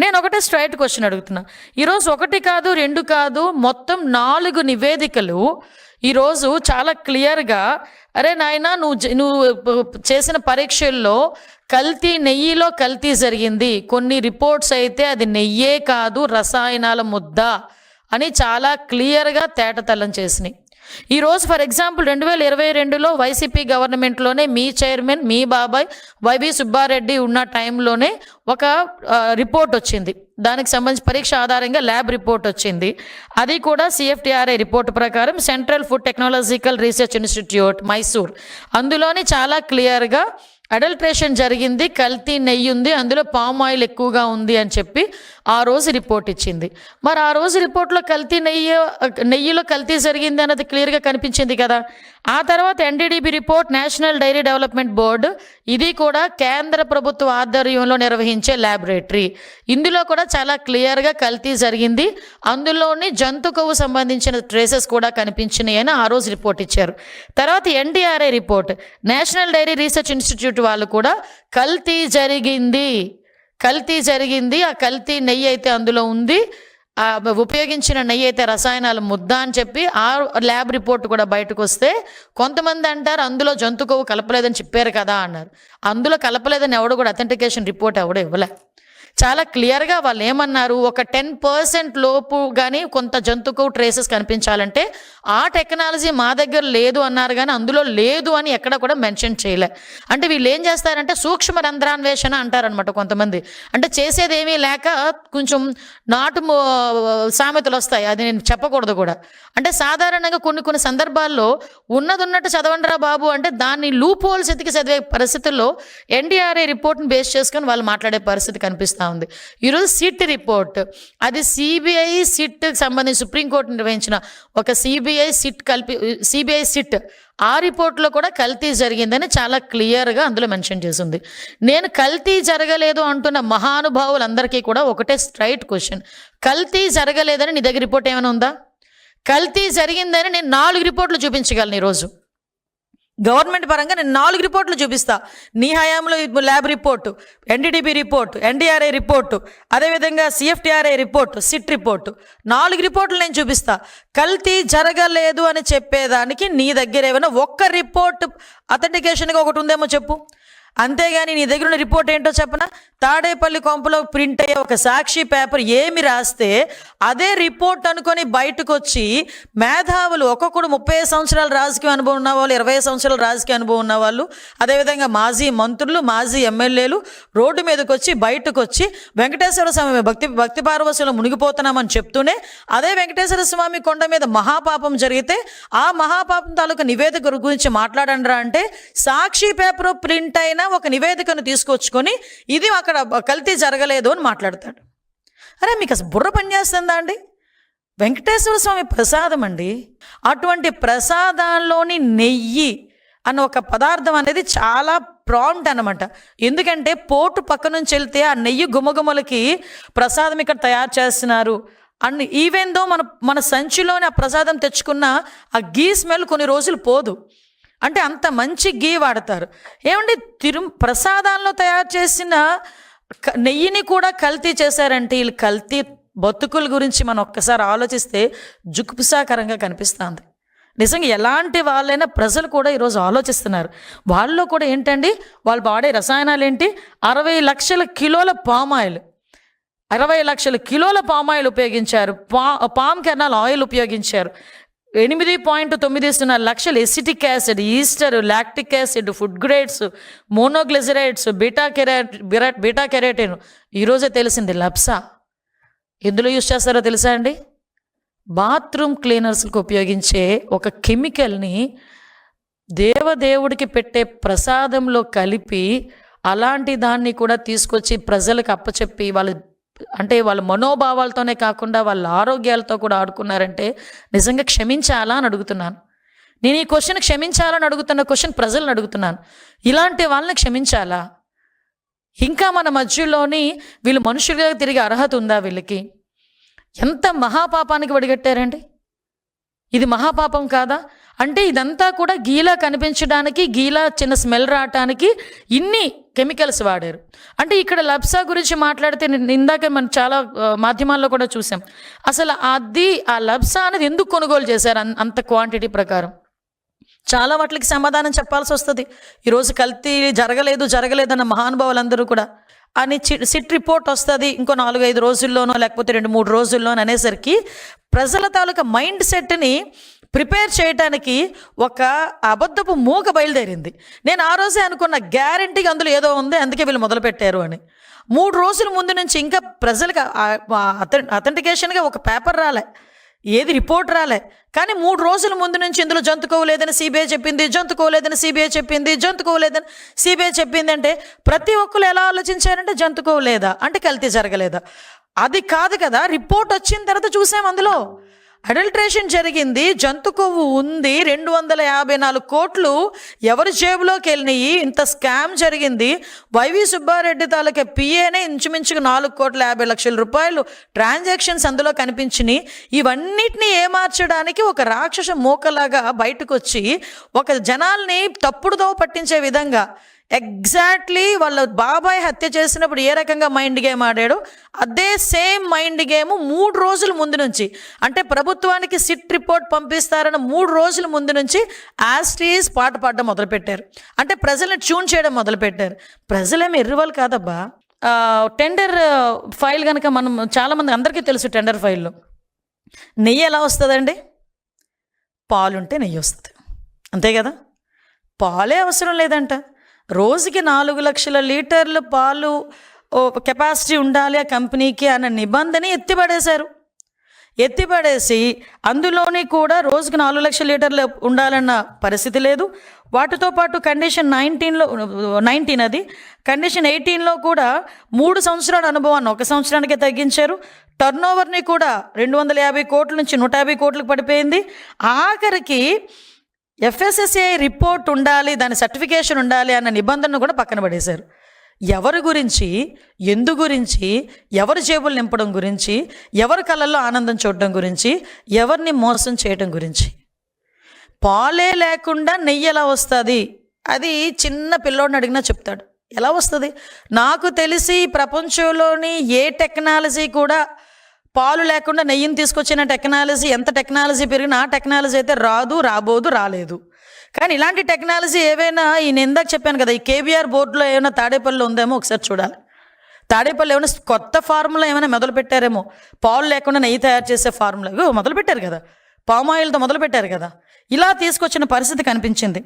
నేను ఒకటే straight question అడుగుతున్నా. ఈరోజు 1 కాదు 2 కాదు మొత్తం 4 నివేదికలు ఈరోజు చాలా క్లియర్గా, అరే నాయనా నువ్వు చేసిన పరీక్షల్లో నెయ్యిలో కల్తీ జరిగింది, కొన్ని రిపోర్ట్స్ అయితే అది నెయ్యే కాదు రసాయనాల ముద్ద అని చాలా క్లియర్గా తేటతెల్లం చేసినాయి. ఈరోజు ఫర్ ఎగ్జాంపుల్ 2022లో వైసీపీ గవర్నమెంట్లోనే మీ చైర్మన్ మీ బాబాయ్ వైవి సుబ్బారెడ్డి ఉన్న టైంలోనే ఒక రిపోర్ట్ వచ్చింది, దానికి సంబంధించి పరీక్ష ఆధారంగా ల్యాబ్ రిపోర్ట్ వచ్చింది. అది కూడా CFTRI రిపోర్ట్ ప్రకారం central food technological research institute Mysore, అందులోని చాలా క్లియర్గా అడల్ట్రేషన్ జరిగింది, కల్తీ నెయ్యి ఉంది, అందులో పామ్ ఆయిల్ ఎక్కువగా ఉంది అని చెప్పి ఆ రోజు రిపోర్ట్ ఇచ్చింది. మరి ఆ రోజు రిపోర్ట్లో నెయ్యిలో కల్తీ జరిగింది అన్నది క్లియర్గా కనిపించింది కదా. ఆ తర్వాత NDDB report, national dairy development board, ఇది కూడా కేంద్ర ప్రభుత్వ ఆధ్వర్యంలో నిర్వహించే ల్యాబొరేటరీ, ఇందులో కూడా చాలా క్లియర్గా కల్తీ జరిగింది, అందులోని జంతు కొవ్వు సంబంధించిన ట్రేసెస్ కూడా కనిపించినాయి అని ఆ రోజు రిపోర్ట్ ఇచ్చారు. తర్వాత NDRI report, national dairy research institute వాళ్ళు కూడా కల్తీ జరిగింది, ఆ కల్తీ నెయ్యి అయితే అందులో ఉంది, ఉపయోగించిన నెయ్యి అయితే రసాయనాల ముద్ద అని చెప్పి ఆ ల్యాబ్ రిపోర్ట్ కూడా బయటకు వస్తే కొంతమంది అంటారు అందులో జంతు కొవ్వు కలపలేదని చెప్పారు కదా అన్నారు. అందులో కలపలేదని ఎవడు కూడా అథెంటికేషన్ రిపోర్ట్ ఎవడో ఇవ్వలే. చాలా క్లియర్గా వాళ్ళు ఏమన్నారు, ఒక 10% లోపు కానీ కొంత జంతు కొవ్వు ట్రేసెస్ కనిపించాలంటే ఆ టెక్నాలజీ మా దగ్గర లేదు అన్నారు, కానీ అందులో లేదు అని ఎక్కడ కూడా మెన్షన్ చేయలే. అంటే వీళ్ళు ఏం చేస్తారంటే సూక్ష్మ రంధ్రాన్వేషణ అంటారనమాట కొంతమంది. అంటే చేసేది ఏమీ లేక కొంచెం నాటు సామెతలు వస్తాయి, అది నేను చెప్పకూడదు కూడా. అంటే సాధారణంగా కొన్ని సందర్భాల్లో ఉన్నట్టు చదవండిరా బాబు అంటే దాన్ని లూప్ హోల్స్ ఎతికి చదివే పరిస్థితుల్లో NDRI రిపోర్ట్ని బేస్ చేసుకొని వాళ్ళు మాట్లాడే పరిస్థితి కనిపిస్తూ ఉంది. ఈరోజు సిట్ రిపోర్ట్, అది CBI సిట్కి సంబంధించి సుప్రీంకోర్టు నిర్వహించిన ఒక CBI సిట్, ఆ రిపోర్ట్లో కూడా కల్తీ జరిగిందని చాలా క్లియర్గా అందులో మెన్షన్ చేసింది. నేను కల్తీ జరగలేదు అంటున్న మహానుభావులందరికీ కూడా ఒకటే స్ట్రైట్ క్వశ్చన్, కల్తీ జరగలేదని నీ దగ్గర రిపోర్ట్ ఏమైనా ఉందా? కల్తీ జరిగిందని నేను 4 రిపోర్ట్లు చూపించగలను ఈరోజు. గవర్నమెంట్ పరంగా నేను 4 రిపోర్ట్లు చూపిస్తా. నీ హయాంలో lab report, NDDB report, NDRI report, అదేవిధంగా CFTRI రిపోర్టు, సిట్ రిపోర్టు, 4 రిపోర్ట్లు నేను చూపిస్తా. కల్తీ జరగలేదు అని చెప్పేదానికి నీ దగ్గర ఏమైనా ఒక్క రిపోర్ట్ అథెంటికేషన్గా ఒకటి ఉందేమో చెప్పు. అంతేగాని నీ దగ్గర ఉన్న రిపోర్ట్ ఏంటో చెప్పనా, తాడేపల్లి కొంపలో ప్రింట్ అయ్యే ఒక సాక్షి పేపర్ ఏమి రాస్తే అదే రిపోర్ట్ అనుకొని బయటకు వచ్చి మేధావులు ఒక్కొక్కడు 30 సంవత్సరాల రాజకీయ అనుభవం ఉన్న వాళ్ళు, 20 సంవత్సరాల రాజకీయ అనుభవం ఉన్న వాళ్ళు, అదేవిధంగా మాజీ మంత్రులు, మాజీ ఎమ్మెల్యేలు రోడ్డు మీదకి వచ్చి బయటకు వచ్చి వెంకటేశ్వర స్వామి భక్తి పార్వశంలో మునిగిపోతున్నామని చెప్తూనే అదే వెంకటేశ్వర స్వామి కొండ మీద మహాపాపం జరిగితే ఆ మహాపాపం తాలూకు నివేదిక గురించి మాట్లాడండిరా అంటే సాక్షి పేపర్ ప్రింట్ అయిన ఒక నివేదికను తీసుకొచ్చుకొని ఇది అక్కడ కల్తీ జరగలేదు అని మాట్లాడతాడు. అరే మీకు అసలు బుర్ర పనిచేస్తుందా అండి? వెంకటేశ్వర స్వామి ప్రసాదం అండి, అటువంటి ప్రసాదాల్లోని నెయ్యి అన్న ఒక పదార్థం అనేది చాలా ప్రాంప్ట్ అనమాట. ఎందుకంటే పోటు పక్క నుంచి వెళ్తే ఆ నెయ్యి గుమగుమలకి ప్రసాదం ఇక్కడ తయారు చేస్తున్నారు అని, ఈవెన్ దో మన సంచిలోని ఆ ప్రసాదం తెచ్చుకున్న ఆ గీ స్మెల్ కొన్ని రోజులు పోదు. అంటే అంత మంచి గీ వాడతారు. ఏమండి ప్రసాదాల్లో తయారు చేసిన నెయ్యిని కూడా కల్తీ చేశారంటే వీళ్ళు కల్తీ బతుకుల గురించి మనం ఒక్కసారి ఆలోచిస్తే జుగుప్సాకరంగా కనిపిస్తుంది. నిజంగా ఎలాంటి వాళ్ళైనా ప్రజలు కూడా ఈరోజు ఆలోచిస్తున్నారు. వాళ్ళలో కూడా ఏంటండి వాళ్ళు వాడే రసాయనాలు ఏంటి, 60 లక్షల కిలోల పామాయిల్, 60 లక్షల కిలోల పామాయిల్ ఉపయోగించారు, పామ్ కెర్నల్ ఆయిల్ ఉపయోగించారు, 8.9 లక్షలు acetic acid, Easter, lactic acid, food grades, monoglycerides, beta keratin, ఈరోజే తెలిసింది లప్సా. ఎందులో యూజ్ చేస్తారో తెలుసా అండి? బాత్రూమ్ క్లీనర్స్కి ఉపయోగించే ఒక కెమికల్ని దేవదేవుడికి పెట్టే ప్రసాదంలో కలిపి అలాంటి దాన్ని కూడా తీసుకొచ్చి ప్రజలకు అప్పచెప్పి వాళ్ళ మనోభావాలతోనే కాకుండా వాళ్ళ ఆరోగ్యాలతో కూడా ఆడుకున్నారంటే నిజంగా క్షమించాలా అని అడుగుతున్నాను. నేను ఈ క్వశ్చన్ క్షమించాలని అడుగుతున్న క్వశ్చన్ ప్రజలను అడుగుతున్నాను. ఇలాంటి వాళ్ళని క్షమించాలా? ఇంకా మన మధ్యలోని వీళ్ళు మనుషులుగా తిరిగే అర్హత ఉందా వీళ్ళకి? ఎంత మహాపాపానికి వడిగట్టారండి. ఇది మహాపాపం కాదా? అంటే ఇదంతా కూడా గీలా కనిపించడానికి, గీలా చిన్న స్మెల్ రావటానికి ఇన్ని కెమికల్స్ వాడారు. అంటే ఇక్కడ లబ్సా గురించి మాట్లాడితే ఇందాక మనం చాలా మాధ్యమాల్లో కూడా చూసాం. అసలు ఆ లబ్సా అనేది ఎందుకు కొనుగోలు చేశారు అంత క్వాంటిటీ ప్రకారం? చాలా వాటికి సమాధానం చెప్పాల్సి వస్తుంది. ఈరోజు కల్తీ జరగలేదన్న మహానుభావులందరూ కూడా అని సిట్ రిపోర్ట్ వస్తుంది ఇంకో 4-5 రోజుల్లోనో లేకపోతే 2-3 రోజుల్లోనో అనేసరికి ప్రజల తాలూకా మైండ్ సెట్ని ప్రిపేర్ చేయడానికి ఒక అబద్ధపు మూక బయలుదేరింది. నేను ఆ రోజే అనుకున్న గ్యారంటీగా అందులో ఏదో ఉంది, అందుకే వీళ్ళు మొదలుపెట్టారు అని. 3 రోజుల ముందు నుంచి ఇంకా ప్రజలకు అథెంటికేషన్గా ఒక పేపర్ రాలే, ఏది రిపోర్ట్ రాలే. కానీ 3 రోజుల ముందు నుంచి ఇందులో జంతుకోలేదని సిబిఐ చెప్పింది, జంతుకోలేదని సిబిఐ చెప్పింది అంటే ప్రతి ఒక్కరు ఎలా ఆలోచించారంటే జంతుకోలేదా అంటే కల్తీ జరగలేదా? అది కాదు కదా, రిపోర్ట్ వచ్చిన తర్వాత చూసాం అందులో అడల్ట్రేషన్ జరిగింది, జంతు కొవ్వు ఉంది, 254 కోట్లు ఎవరి జేబులోకి వెళ్ళినాయి, ఇంత స్కామ్ జరిగింది. వైవి సుబ్బారెడ్డి తాలూకా పిఏనే ఇంచుమించుగా 4,50,00,000 రూపాయలు ట్రాన్సాక్షన్స్ అందులో కనిపించినాయి. ఇవన్నిటిని ఏమార్చడానికి ఒక రాక్షస మూకలాగా బయటకు వచ్చి ఒక జనాల్ని తప్పుడుదో పట్టించే విధంగా ఎగ్జాక్ట్లీ వాళ్ళ బాబాయ్ హత్య చేసినప్పుడు ఏ రకంగా మైండ్ గేమ్ ఆడాడో అదే సేమ్ మైండ్ గేమ్ 3 రోజుల ముందు నుంచి, అంటే ప్రభుత్వానికి సిట్ రిపోర్ట్ పంపిస్తారన్న 3 రోజుల ముందు నుంచి యాస్టీస్ పాట పాడడం మొదలుపెట్టారు. అంటే ప్రజల్ని ట్యూన్ చేయడం మొదలుపెట్టారు. ప్రజలేమి ఎర్రివాళ్ళు కాదబ్బా. టెండర్ ఫైల్ కనుక మనం చాలామంది అందరికీ తెలుసు, టెండర్ ఫైల్లో నెయ్యి ఎలా వస్తుందండి? పాలుంటే నెయ్యి వస్తుంది, అంతే కదా. పాలే అవసరం లేదంట. రోజుకి 4 లక్షల లీటర్లు పాలు కెపాసిటీ ఉండాలి ఆ కంపెనీకి అన్న నిబంధన ఎత్తిపడేసి అందులోని కూడా రోజుకి 4 లక్షల లీటర్లు ఉండాలన్న పరిస్థితి లేదు. వాటితో పాటు కండిషన్ 19 అది కండిషన్ 18లో కూడా 3 సంవత్సరాల అనుభవాన్ని 1 సంవత్సరానికే తగ్గించారు. టర్నోవర్ని కూడా 250 కోట్ల నుంచి 150 కోట్లకు పడిపోయింది. ఆఖరికి FSSAI రిపోర్ట్ ఉండాలి, దాని సర్టిఫికేషన్ ఉండాలి అన్న నిబంధనను కూడా పక్కన పడేశారు. ఎవరి గురించి, ఎందు గురించి, ఎవరి జేబులు నింపడం గురించి, ఎవరి కళ్ళల్లో ఆనందం చూడడం గురించి, ఎవరిని మోసం చేయడం గురించి. పాలే లేకుండా నెయ్యి ఎలా వస్తుంది? అది చిన్న పిల్లోడిని అడిగినా చెప్తాడు. ఎలా వస్తుంది? నాకు తెలిసి ప్రపంచంలోని ఏ టెక్నాలజీ కూడా పాలు లేకుండా నెయ్యిని తీసుకొచ్చిన టెక్నాలజీ, ఎంత టెక్నాలజీ పెరిగినా ఆ టెక్నాలజీ అయితే రాలేదు. కానీ ఇలాంటి టెక్నాలజీ ఏవైనా నేను ఇందాక చెప్పాను కదా, ఈ KBR బోర్డులో ఏమైనా తాడేపల్లిలో ఉందేమో ఒకసారి చూడాలి. తాడేపల్లి ఏమైనా కొత్త ఫార్ములా ఏమైనా మొదలు పెట్టారేమో, పాలు లేకుండా నెయ్యి తయారు చేసే ఫార్ములా మొదలు పెట్టారు కదా, పామ్ ఆయిల్తో మొదలు పెట్టారు కదా. ఇలా తీసుకొచ్చిన పరిస్థితి కనిపించింది.